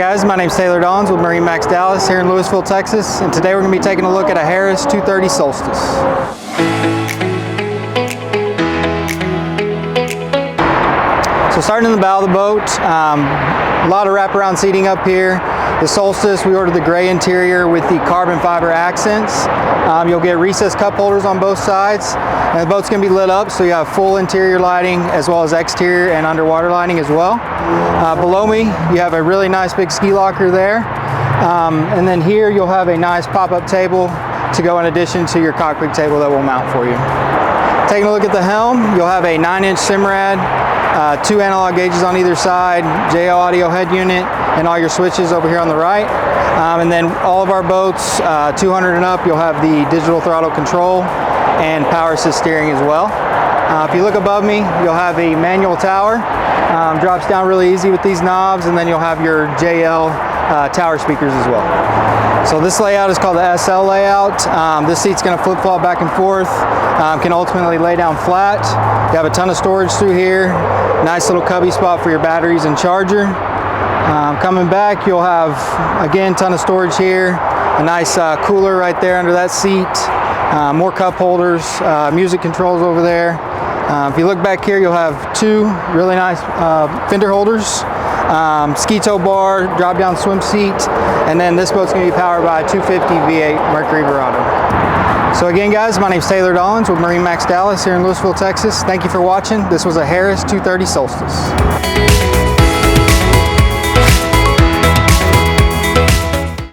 guys, my name's Taylor Dawns with MarineMax Dallas here in Lewisville, Texas, and today we're going to be taking a look at a Harris 230 Solstice. So starting in the bow of the boat, a lot of wraparound seating up here. The Solstice, we ordered the gray interior with the carbon fiber accents. You'll get recessed cup holders on both sides, and the boat's going to be lit up, so you have full interior lighting as well as exterior and underwater lighting as well. Below me, you have a really nice big ski locker there, and then here you'll have a nice pop-up table to go in addition to your cockpit table that will mount for you. Taking a look at the helm, you'll have a 9-inch Simrad, 2 analog gauges on either side, JL audio head unit, and all your switches over here on the right. And then all of our boats, 200 and up, you'll have the digital throttle control and power assist steering as well. If you look above me, you'll have a manual tower. Drops down really easy with these knobs, and then you'll have your JL tower speakers as well. So this layout is called the SL layout. This seat's going to flip-flop back and forth, can ultimately lay down flat. You have a ton of storage through here, nice little cubby spot for your batteries and charger. Coming back, you'll have, again, ton of storage here, a nice cooler right there under that seat, more cup holders, music controls over there. If you look back here, you'll have 2 really nice fender holders, ski tow bar, drop down swim seat, and then this boat's going to be powered by a 250 V8 Mercury Verado. So again, guys, my name's Taylor Dawns with MarineMax Dallas here in Lewisville, Texas. Thank you for watching. This was a Harris 230 Solstice.